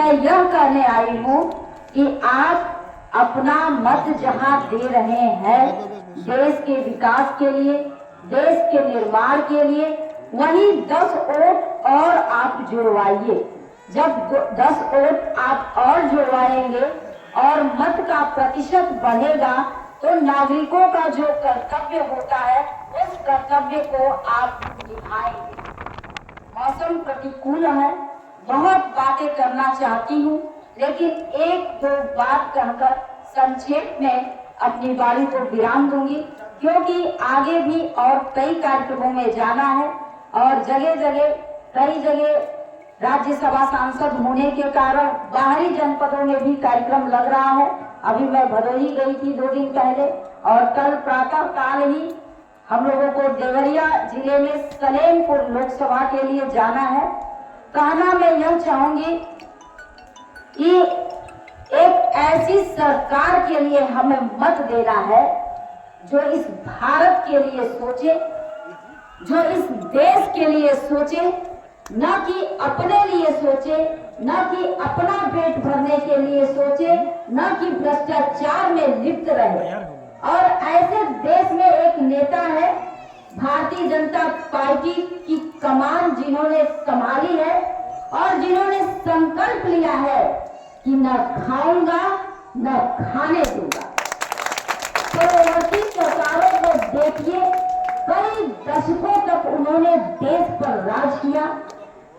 मैं यह कहने आई हूँ कि आप अपना मत जहाँ दे रहे हैं देश के विकास के लिए, देश के निर्माण के लिए, वहीं 10 वोट और आप जुड़वाइए। जब 10 वोट आप और जुड़वाएंगे और मत का प्रतिशत बढ़ेगा तो नागरिकों का जो कर्तव्य होता है उस कर्तव्य को आप निभाएंगे। मौसम प्रतिकूल है, बहुत बातें करना चाहती हूँ, लेकिन एक दो बात कहकर संक्षेप में अपनी वाणी को विराम दूंगी, क्योंकि आगे भी और कई कार्यक्रमों में जाना है और जगह जगह कई जगह राज्यसभा सांसद होने के कारण बाहरी जनपदों में भी कार्यक्रम लग रहा है। अभी मैं भदोही गई थी 2 दिन पहले और कल प्रातः काल ही हम लोगों को देवरिया जिले में सलेमपुर लोकसभा के लिए जाना है। कहना मैं यह चाहूंगी कि एक ऐसी सरकार के लिए हमें मत देना है जो इस भारत के लिए सोचे, जो इस देश के लिए सोचे, न कि अपने लिए सोचे, न कि अपना पेट भरने के लिए सोचे, न कि भ्रष्टाचार में लिप्त रहे। और ऐसे देश में एक नेता है, भारतीय जनता पार्टी की कमान जिन्होंने संभाली है और जिन्होंने संकल्प लिया है कि न खाऊंगा न खाने दूंगा। पूर्ववर्ती सरकारों को देखिए, कई दशकों तक उन्होंने देश पर राज किया।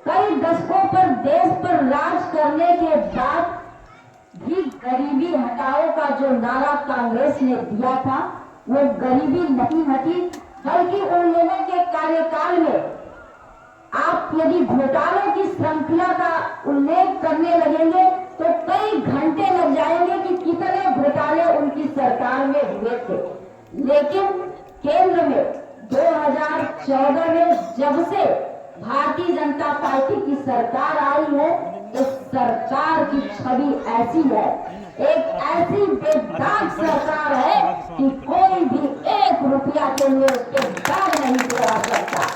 कई दशकों पर देश पर राज करने के बाद भी गरीबी हटाओ का जो नारा कांग्रेस ने दिया था वो गरीबी नहीं हटी, बल्कि उन लोगों के कार्यकाल में आप यदि घोटालों की श्रृंखला का उल्लेख करने लगेंगे तो कई घंटे लग जाएंगे कि कितने घोटाले उनकी सरकार में हुए थे। लेकिन केंद्र में 2014 में जब से भारतीय जनता पार्टी की सरकार आई है, इस सरकार की छवि ऐसी है, एक ऐसी बेदाग सरकार है कि कोई भी 1 रुपया के लिए उसके दाग नहीं दिला सकता।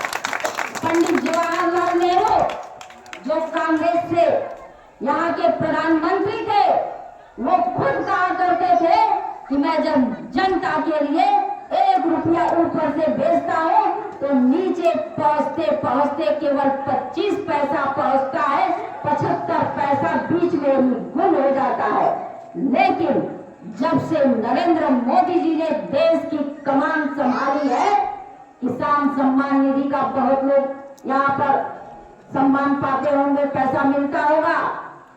पंडित जवाहरलाल नेहरू जो कांग्रेस से यहाँ के प्रधानमंत्री थे, वो खुद कहा करते थे कि मैं जब जनता के लिए 1 रुपया ऊपर से बेचता हूँ तो नीचे पहुँचते पहुँचते केवल 25 पैसा पहुँचता है, 75 पैसा बीच में ही गुम हो जाता है। लेकिन जब से नरेंद्र मोदी जी ने देश की कमान संभाली है, किसान सम्मान निधि का बहुत लोग यहाँ पर सम्मान पाते होंगे, पैसा मिलता होगा।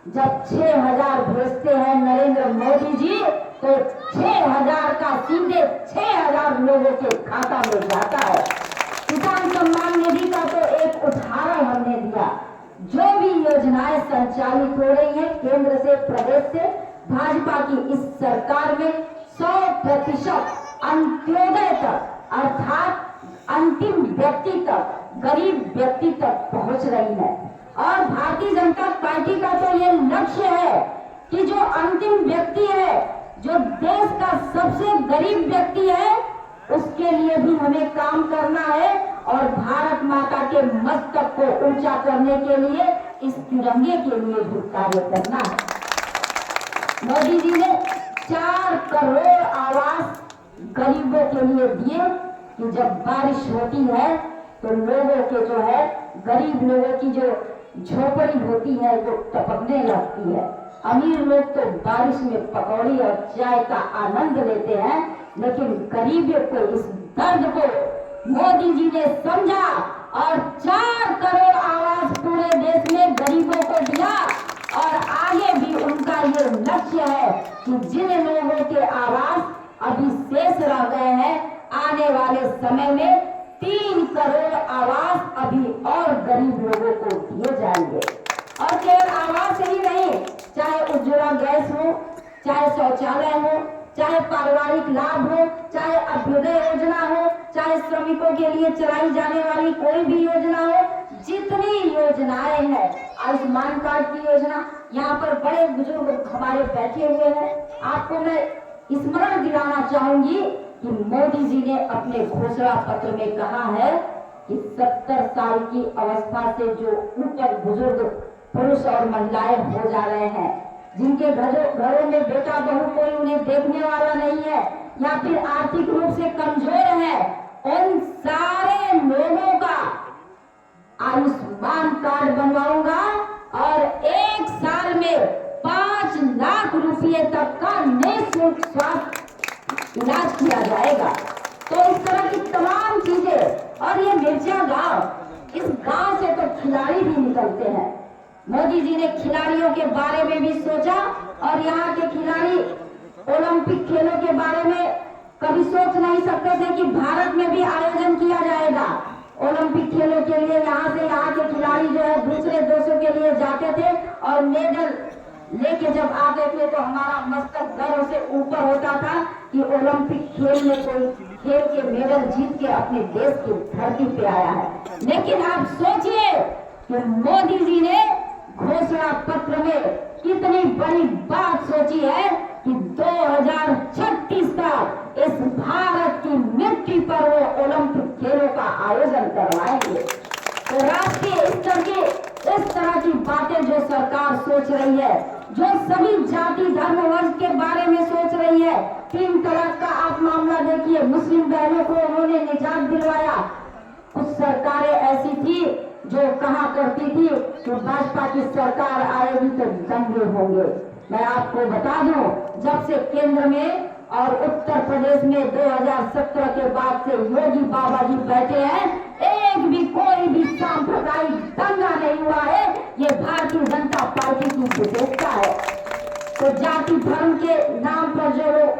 जब 6,000 भेजते हैं नरेंद्र मोदी जी तो 6,000 का सीधे 6,000 लोगों के खाता में जाता है। किसान सम्मान निधि का तो एक उदाहरण हमने दिया। जो भी योजनाएं संचालित हो रही है केंद्र से, प्रदेश से, भाजपा की इस सरकार में 100% अंत्योदय तक अर्थात अंतिम व्यक्ति तक, गरीब व्यक्ति तक पहुंच रही है। और भारतीय जनता पार्टी का तो ये लक्ष्य है कि जो अंतिम व्यक्ति है, जो देश का सबसे गरीब व्यक्ति है, उसके लिए भी हमें काम करना है और भारत माता के मस्तक को ऊंचा करने के लिए इस तिरंगे के लिए भी कार्य करना है। मोदी जी ने 4 करोड़ आवास गरीबों के लिए दिए कि जब बारिश होती है तो लोगों के जो है, गरीब लोगों की जो झोपड़ी होती है वो टपकने लगती है। अमीर लोग तो बारिश में पकौड़ी और चाय का आनंद लेते हैं, लेकिन गरीबों को इस दर्द को मोदी जी ने समझा और 4 करोड़ आवास पूरे देश में गरीबों को दिया। और आगे भी उनका ये लक्ष्य है कि जिन लोगों के आवास अभी शेष रह गए हैं, आने वाले समय में 3 करोड़ आवास अभी और गरीब लोगों को दिए जाएंगे। और केवल आवास ही नहीं, चाहे उज्ज्वला गैस हो, चाहे शौचालय हो, चाहे पारिवारिक लाभ हो, चाहे अभ्युदय योजना हो, चाहे श्रमिकों के लिए चलाई जाने वाली कोई भी योजना हो, जितनी योजनाएं हैं, आयुष्मान कार्ड की योजना, यहाँ पर बड़े बुजुर्ग हमारे बैठे हुए हैं। आपको मैं स्मरण दिलाना चाहूंगी कि मोदी जी ने अपने घोषणा पत्र में कहा है कि 70 साल की अवस्था से जो ऊपर बुजुर्ग पुरुष और महिलाएं हो जा रहे जिनके घरों में बेटा बहू कोई उन्हें देखने वाला नहीं है या फिर आर्थिक रूप से कमजोर है, उन सारे लोगों का आयुष्मान कार्ड बनवाऊंगा और 1 साल में 5 लाख रुपए तक का निःशुल्क स्वास्थ्य इलाज किया जाएगा। तो इस तरह की तमाम चीजें, और ये मिर्जा गांव, इस गांव से तो खिलाड़ी भी निकलते हैं। मोदी जी ने खिलाड़ियों के बारे में भी सोचा और यहाँ के खिलाड़ी ओलंपिक खेलों के बारे में कभी सोच नहीं सकते थे कि भारत में भी आयोजन किया जाएगा। ओलंपिक खेलों के लिए यहाँ के खिलाड़ी जो है दूसरे देशों के लिए जाते थे और मेडल लेके जब आते थे तो हमारा मस्तक गर्व से ऊपर होता था कि ओलंपिक खेल में कोई खेल के मेडल जीत के अपने देश की धरती पे आया है। लेकिन आप सोचिए कि मोदी जी ने घोषणा पत्र में कितनी बड़ी बात सोची है कि 2036 तक इस भारत की मिट्टी पर वो ओलंपिक खेलों का आयोजन करवाएंगे। तो राष्ट्रीय स्तर की इस तरह की बातें जो सरकार सोच रही है, जो सभी जाति धर्म वर्ग के बारे में सोच रही है, 3 तलाक का आप मामला देखिए, मुस्लिम बहनों को उन्होंने निजात दिलवाया। कुछ सरकारें ऐसी थी जो कहा करती थी कि भाजपा की सरकार आएगी तो दंगे होंगे। मैं आपको बता दूं, जब से केंद्र में और उत्तर प्रदेश में 2017 के बाद से योगी बाबा जी बैठे हैं, एक भी कोई भी सांप्रदायिक दंगा नहीं हुआ है। ये भारतीय जनता पार्टी की विशेषता है। तो जाति धर्म के नाम पर जो लोग